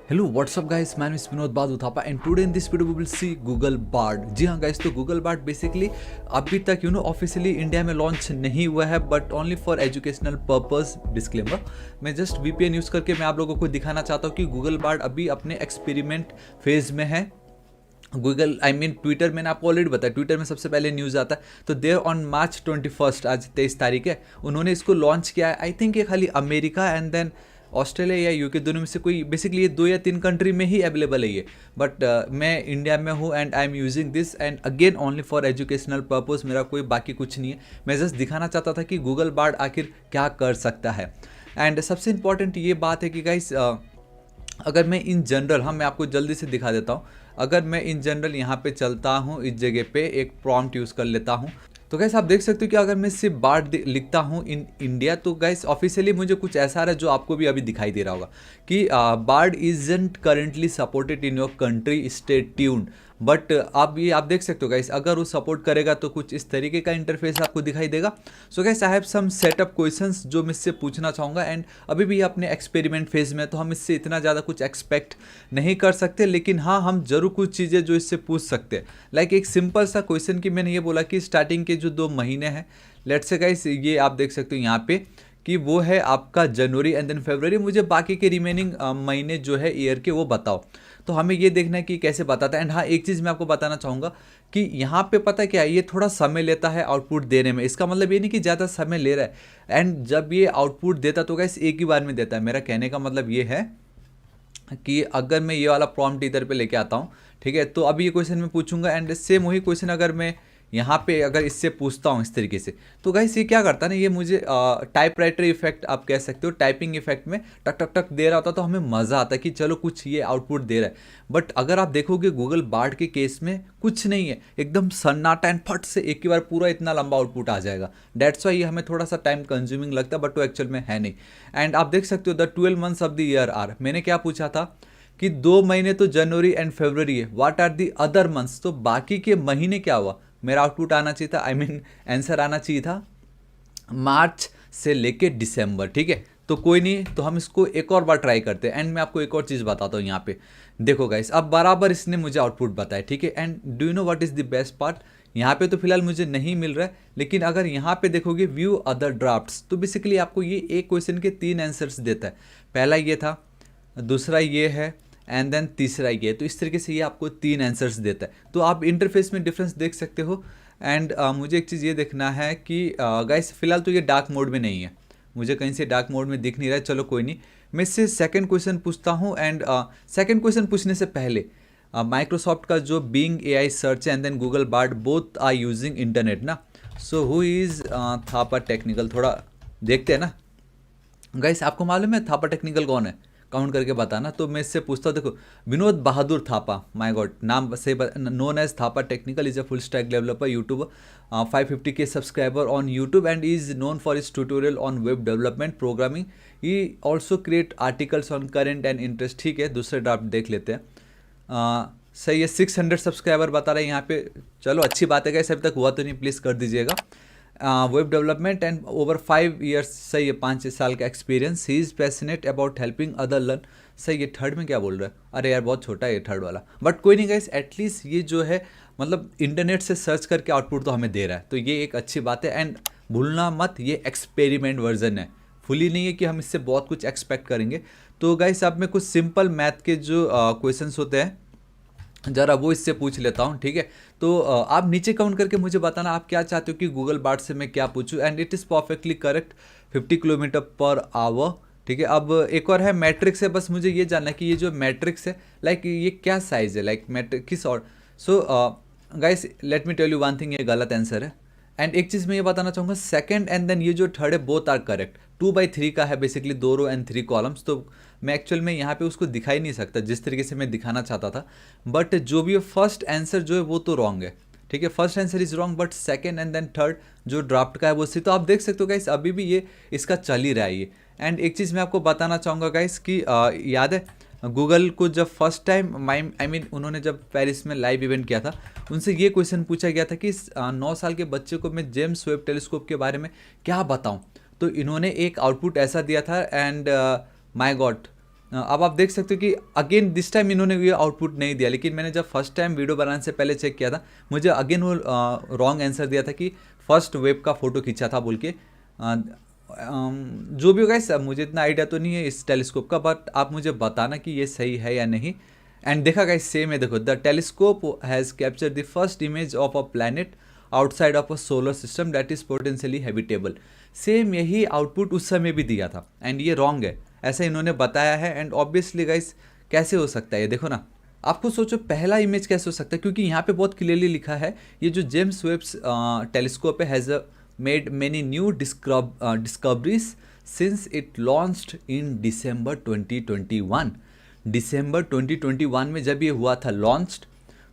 Hello what's up guys, मैं Vinod Badu Thapa and today in this video we will see Google Bard. जी हाँ guys, तो Google Bard basically अभी तक ऑफिशियली इंडिया में लॉन्च नहीं हुआ है but only for educational purpose. Disclaimer, मैं जस्ट वीपीएन यूज़ करके मैं आप लोगों को दिखाना चाहता हूँ कि गूगल बार्ड अभी अपने एक्सपेरिमेंट फेज में है। गूगल ट्विटर मैंने आपको ऑलरेडी बताया, ट्विटर में सबसे पहले न्यूज़ आता है। तो देर ऑन मार्च 21, आज 23 तारीख है, उन्होंने इसको लॉन्च किया है। आई थिंक ये खाली अमेरिका एंड देन ऑस्ट्रेलिया या यूके दोनों में से कोई, बेसिकली ये 2 या 3 कंट्री में ही अवेलेबल है ये। बट मैं इंडिया में हूँ and I am using this and again only for educational purpose. मेरा कोई बाकी कुछ नहीं है, मैं जस्ट दिखाना चाहता था कि गूगल बार्ड आखिर क्या कर सकता है। एंड सबसे इंपॉर्टेंट ये बात है कि गाइस, अगर मैं इन जनरल, मैं आपको जल्दी से दिखा देता हूँ। अगर मैं इन जनरल यहाँ पे चलता हूँ, इस जगह पे एक प्रॉम्प्ट यूज़ कर लेता हूँ, तो गैस आप देख सकते हो कि अगर मैं सिर्फ बार्ड लिखता हूँ इन इंडिया, तो गैस ऑफिशियली मुझे कुछ ऐसा आ रहा है जो आपको भी अभी दिखाई दे रहा होगा कि Bard isn't currently supported in your country, stay tuned. But आप देख सकते हो गैस, अगर वो सपोर्ट करेगा तो कुछ इस तरीके का इंटरफेस आपको दिखाई देगा। So guys I have some setup questions जो मैं इससे पूछना चाहूँगा एंड अभी भी अपने एक्सपेरिमेंट फेज में, तो हम इससे इतना ज़्यादा कुछ एक्सपेक्ट नहीं कर सकते, लेकिन हाँ हम जरूर कुछ चीज़ें जो इससे पूछ सकते हैं। लाइक एक सिंपल सा क्वेश्चन कि मैंने ये बोला कि स्टार्टिंग के जो 2 महीने हैं, लेट्स से गाइस ये आप देख सकते हो यहाँ पे कि वो है आपका जनवरी एंड देन फरवरी, मुझे बाकी के रिमेनिंग महीने जो है ईयर के वो बताओ। तो हमें ये देखना है कि कैसे बताता है। एंड हाँ, एक चीज़ मैं आपको बताना चाहूँगा कि यहाँ पे पता क्या है, ये थोड़ा समय लेता है आउटपुट देने में। इसका मतलब ये नहीं कि ज़्यादा समय ले रहा है, एंड जब ये आउटपुट देता तो गाइस एक ही बार में देता है। मेरा कहने का मतलब ये है कि अगर मैं ये वाला प्रॉम्प्ट इधर पे लेके आता हूँ, ठीक है, तो अभी ये क्वेश्चन मैं पूछूंगा एंड सेम वही क्वेश्चन अगर मैं यहाँ पे अगर इससे पूछता हूँ इस तरीके से, तो गाइस ये क्या करता है ना, ये मुझे टाइप राइटर इफेक्ट आप कह सकते हो, टाइपिंग इफेक्ट में टक टक टक दे रहा होता, तो हमें मज़ा आता है कि चलो कुछ ये आउटपुट दे रहा है। बट अगर आप देखोगे गूगल बार्ड के केस में कुछ नहीं है, एकदम सन्नाटा एंड फट से एक ही बार पूरा इतना लंबा आउटपुट आ जाएगा। डेट्स वाई ये हमें थोड़ा सा टाइम कंज्यूमिंग लगता है, बट वो एक्चुअल में है नहीं। एंड आप देख सकते हो the 12 months of the year are, मैंने क्या पूछा था कि 2 महीने तो जनवरी एंड फरवरी है, what are the other months, तो बाकी के महीने क्या हुआ। मेरा आउटपुट आना चाहिए था, आंसर आना चाहिए था मार्च से लेके दिसंबर, ठीक है। तो कोई नहीं, तो हम इसको एक और बार ट्राई करते हैं एंड मैं आपको एक और चीज़ बताता हूँ। यहाँ पे देखो गाइस, अब बराबर इसने मुझे आउटपुट बताया, ठीक है। And do you know what is the best part, यहाँ पे तो फिलहाल मुझे नहीं मिल रहा है, लेकिन अगर यहाँ पे देखोगे व्यू अदर ड्राफ्ट्स, तो बेसिकली आपको ये एक क्वेश्चन के 3 आंसर्स देता है। पहला ये था, दूसरा ये है एंड देन तीसरा ये। तो इस तरीके से ये आपको 3 आंसर्स देता है। तो आप इंटरफेस में डिफरेंस देख सकते हो। एंड मुझे एक चीज़ ये देखना है कि गाइस फिलहाल तो ये डार्क मोड में नहीं है, मुझे कहीं से डार्क मोड में दिख नहीं रहा है। चलो कोई नहीं, मैं इससे सेकंड क्वेश्चन पूछता हूँ। एंड सेकंड क्वेश्चन पूछने से पहले माइक्रोसॉफ्ट का जो Bing AI search and then Google Bard both are using internet ना, so who is Thapa technical, थोड़ा देखते हैं ना। गाइस आपको मालूम है थापा टेक्निकल कौन है, काउंट करके बताना। तो मैं इससे पूछता हूँ, देखो विनोद बहादुर थापा, माय गॉड नाम से known as Thapa technical, is a full stack developer, YouTuber, 550K subscriber on YouTube and is known for is tutorial on web development programming. He also create articles on current and interest. ठीक है, दूसरे draft देख लेते हैं। सही है, 600 subscriber बता रहे हैं यहाँ पे। चलो अच्छी बात है, कैसे अभी तक हुआ तो नहीं, प्लीज़ कर दीजिएगा। Web development and over 5 years, सही है, 5-6 साल का experience. He is passionate about helping other learn. सही है, थर्ड में क्या बोल रहा है, अरे यार बहुत छोटा है ये थर्ड वाला, बट कोई नहीं गाइस, एटलीस्ट ये जो है मतलब इंटरनेट से सर्च करके आउटपुट तो हमें दे रहा है, तो ये एक अच्छी बात है। एंड भूलना मत, ये एक्सपेरिमेंट वर्जन है, फुली नहीं है कि हम इससे बहुत कुछ एक्सपेक्ट करेंगे। तो गाइस अब मैं कुछ सिंपल मैथ के जो क्वेश्चंस होते हैं ज़रा वो इससे पूछ लेता हूँ, ठीक है। तो आप नीचे काउंट करके मुझे बताना आप क्या चाहते हो कि गूगल बार्ड से मैं क्या पूछूं। And it is perfectly correct, 50 kilometre per hour, ठीक है। अब एक और है मैट्रिक्स है, बस मुझे ये जानना है कि ये जो मैट्रिक्स है लाइक ये क्या साइज़ है, लाइक मैट्रिक्स किस और। So guys let me tell you one thing, ये गलत आंसर है। एंड एक चीज़ मैं ये बताना चाहूँगा, सेकंड एंड देन ये जो थर्ड है बोथ आर करेक्ट। 2/3 का है बेसिकली, 2 रो एंड 3 कॉलम्स, तो मैं एक्चुअल में यहाँ पे उसको दिखा ही नहीं सकता जिस तरीके से मैं दिखाना चाहता था। बट जो भी फर्स्ट आंसर जो है वो तो रॉन्ग है, ठीक है, first answer is wrong, but second and then third जो ड्राफ्ट का है वो सही। तो आप देख सकते हो गाइस अभी भी ये इसका चल ही रहा है ये। एंड एक चीज़ मैं आपको बताना चाहूँगा गाइस कि याद है गूगल को जब फर्स्ट टाइम उन्होंने जब पेरिस में लाइव इवेंट किया था, उनसे ये क्वेश्चन पूछा गया था कि 9 साल के बच्चे को मैं जेम्स वेब टेलीस्कोप के बारे में क्या बताऊं। तो इन्होंने एक आउटपुट ऐसा दिया था एंड माय गॉड अब आप देख सकते हो कि अगेन दिस टाइम इन्होंने ये आउटपुट नहीं दिया, लेकिन मैंने जब फर्स्ट टाइम वीडियो बनाने से पहले चेक किया था, मुझे अगेन वो रॉन्ग आंसर दिया था कि फर्स्ट वेब का फ़ोटो खींचा था बोल के। जो भी होगा, इस मुझे इतना आइडिया तो नहीं है इस टेलीस्कोप का, बट आप मुझे बताना कि ये सही है या नहीं। एंड देखा गाइस सेम है, देखो the telescope has capture the first image of a planet outside of a solar system that is potentially habitable. Same यही आउटपुट उस समय भी दिया था एंड ये रॉन्ग है, ऐसा इन्होंने बताया है। एंड ऑब्वियसली गाइस कैसे हो सकता है ये, देखो ना, आपको सोचो पहला इमेज कैसे हो सकता है, क्योंकि यहाँ पे बहुत क्लियरली लिखा है ये जो जेम्स वेब्स टेलीस्कोप है has made many new discoveries since it launched in December 2021। दिसंबर 2021 में जब ये हुआ था लॉन्च्ड,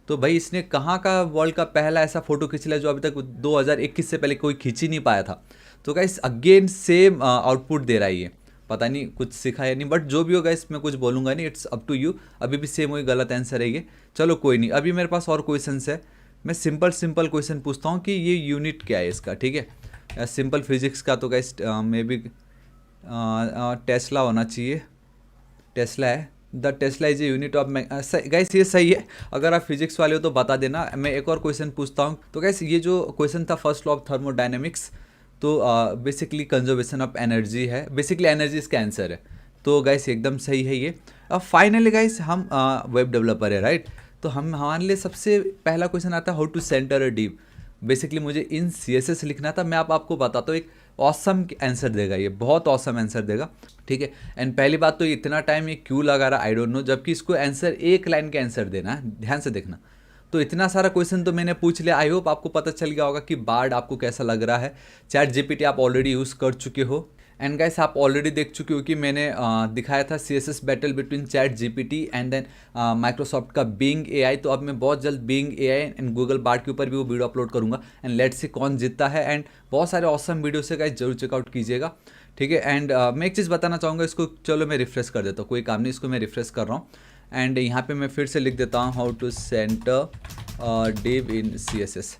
तो भाई इसने कहाँ का वर्ल्ड का पहला ऐसा फोटो खींच लिया जो अभी तक 2021 से पहले कोई खींच ही नहीं पाया था। तो गाइस अगेन सेम आउटपुट दे रहा है ये, पता नहीं कुछ सीखा या नहीं, बट जो भी होगा इसमें कुछ बोलूँगा नहीं, इट्स अप टू यू। अभी भी सेम वही गलत आंसर है ये, चलो कोई नहीं। अभी मेरे पास और क्वेश्चंस है, मैं सिंपल क्वेश्चन पूछता हूँ कि ये यूनिट क्या है इसका, ठीक है। सिंपल फिजिक्स का तो गाइस मे बी टेस्ला होना चाहिए, टेस्ला है, the Tesla is a unit of guys ये सही है। अगर आप फिजिक्स वाले हो तो बता देना। मैं एक और क्वेश्चन पूछता हूँ। तो गाइस ये जो क्वेश्चन था फर्स्ट लॉ ऑफ थर्मोडायनेमिक्स, तो बेसिकली कंजर्वेशन ऑफ एनर्जी है, बेसिकली एनर्जी इसका आंसर है। तो गाइस एकदम सही है ये। अब फाइनली गाइस हम वेब डेवलपर है राइट, तो हम हमारे लिए सबसे पहला क्वेश्चन आता है how to center a div. Basically मुझे इन CSS लिखना था, मैं आपको बताता हूँ, एक ऑसम आंसर देगा ये, बहुत ऑसम आंसर देगा, ठीक है। एंड पहली बात तो इतना टाइम ये क्यों लगा रहा आई डोंट नो, जबकि इसको आंसर एक लाइन के आंसर देना है, ध्यान से देखना। तो इतना सारा क्वेश्चन तो मैंने पूछ लिया, आई होप आपको पता चल गया होगा कि बार्ड आपको कैसा लग रहा है। चैट GPT आप ऑलरेडी यूज़ कर चुके हो, एंड गाइस आप ऑलरेडी देख चुके हो कि मैंने दिखाया था CSS battle between chat GPT and then Microsoft का Bing AI। तो अब मैं बहुत जल्द Bing AI and Google Bard के ऊपर भी वो वीडियो अपलोड करूंगा, एंड लेट्स सी कौन जीतता है। एंड बहुत सारे ऑसम वीडियो से गाइस जरूर चेकआउट कीजिएगा, ठीक है। एंड मैं एक चीज़ बताना चाहूँगा, इसको चलो मैं रिफ्रेश कर देता हूँ, कोई काम नहीं, इसको मैं रिफ्रेश कर रहा हूँ। एंड यहाँ पे मैं फिर से लिख देता हूँ how to center div in CSS,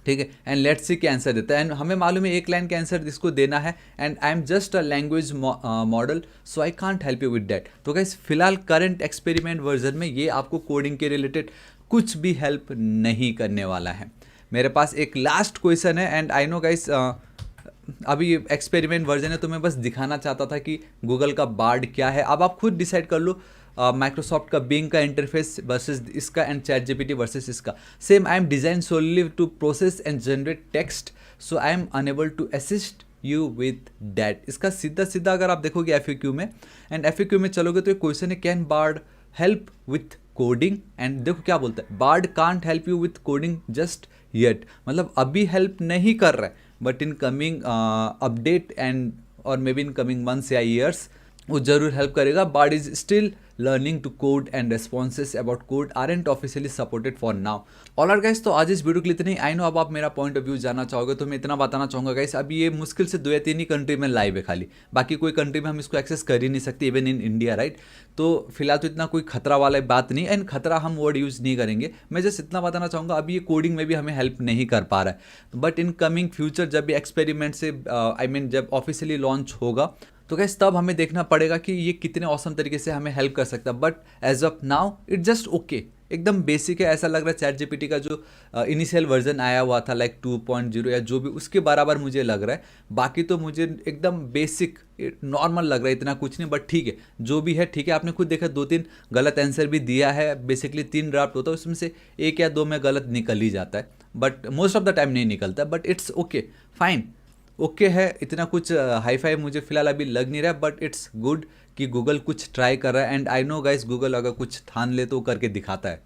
ठीक है। एंड लेट्स सी क्या आंसर देता है। एंड हमें मालूम है एक लाइन का आंसर इसको देना है, and I am just a language model so I can't help you with that. तो गाइस फिलहाल करंट एक्सपेरिमेंट वर्जन में ये आपको कोडिंग के रिलेटेड कुछ भी हेल्प नहीं करने वाला है। मेरे पास एक लास्ट क्वेश्चन है, एंड आई नो गाइस अभी एक्सपेरिमेंट वर्जन है, तो मैं बस दिखाना चाहता था कि गूगल का बार्ड क्या है। अब आप खुद डिसाइड कर लो, माइक्रोसॉफ्ट का Bing का इंटरफेस वर्सेस इसका, एंड चैट GPT वर्सेस इसका। Same I am design सोनली to process and generate text, so I am unable to assist you with that. इसका सीधा सीधा अगर आप देखोगे FAQ में, एंड FAQ में चलोगे तो एक क्वेश्चन है can Bard help with coding, and देखो क्या बोलता है, Bard can't help you with coding just yet, मतलब अभी हेल्प नहीं कर रहा है, but in coming update and और maybe in coming months या ईयर्स वो जरूर हेल्प करेगा। Bard is still learning to code and responses about code aren't officially supported for now. Alright guys, तो आज इस वीडियो के लिए इतनी। आई नो अब आप मेरा पॉइंट ऑफ व्यू जानना चाहोगे, तो मैं इतना बताना चाहूँगा गाइस, अभी ये मुश्किल से 2 या 3 ही कंट्री में लाइव है खाली, बाकी कोई कंट्री में हम इसको एक्सेस कर ही नहीं सकते, इवन इन इंडिया राइट। तो फिलहाल तो इतना कोई खतरा वाला बात नहीं, एंड खतरा हम वर्ड यूज़ नहीं करेंगे। मैं जस्ट इतना बताना चाहूँगा अभी ये कोडिंग में भी हमें हेल्प नहीं कर पा रहा है, बट इन कमिंग फ्यूचर जब भी एक्सपेरिमेंट से जब ऑफिशियली लॉन्च होगा, तो गाइस तब हमें देखना पड़ेगा कि ये कितने औसम तरीके से हमें हेल्प कर सकता है। But as of now it just okay, एकदम बेसिक है। ऐसा लग रहा है चैट GPT का जो इनिशियल वर्जन आया हुआ था लाइक 2.0 या जो भी, उसके बराबर मुझे लग रहा है। बाकी तो मुझे एकदम बेसिक नॉर्मल लग रहा है, इतना कुछ नहीं, बट ठीक है जो भी है ठीक है। आपने खुद देखा 2-3 गलत आंसर भी दिया है, बेसिकली 3 ड्राफ्ट होता है, उसमें से 1 या 2 में गलत निकल ही जाता है, but most of the time नहीं निकलता, but it's okay fine, okay है। इतना कुछ हाई फाई मुझे फिलहाल अभी लग नहीं रहा है, बट इट्स गुड कि गूगल कुछ ट्राई कर रहा है, and I know guys Google अगर कुछ ठान ले तो करके दिखाता है।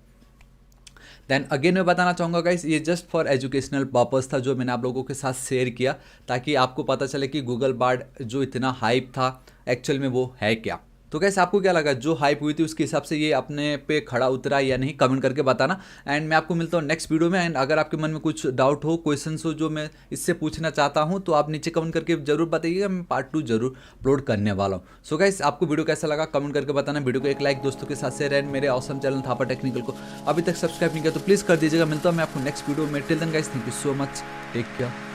देन अगेन मैं बताना चाहूँगा गाइस, ये जस्ट फॉर एजुकेशनल पर्पस था जो मैंने आप लोगों के साथ शेयर किया, ताकि आपको पता चले कि गूगल बार्ड जो इतना हाइप था एक्चुअल में वो है क्या। तो गाइस आपको क्या लगा, जो हाइप हुई थी उसके हिसाब से ये अपने पे खड़ा उतरा या नहीं, कमेंट करके बताना। एंड मैं आपको मिलता हूँ नेक्स्ट वीडियो में। एंड अगर आपके मन में कुछ डाउट हो, क्वेश्चंस हो जो मैं इससे पूछना चाहता हूँ, तो आप नीचे कमेंट करके जरूर बताइएगा, मैं पार्ट 2 जरूर अपलोड करने वाला हूँ। सो गाइस आपको वीडियो कैसा लगा कमेंट करके बताना। वीडियो को एक लाइक दोस्तों के साथ शेयर, एंड मेरे ऑसम चैनल थापा टेक्निकल को अभी तक सब्सक्राइब नहीं किया तो प्लीज़ कर दीजिएगा। मिलता हूँ मैं आपको नेक्स्ट वीडियो में। Till then guys thank you so much, take care.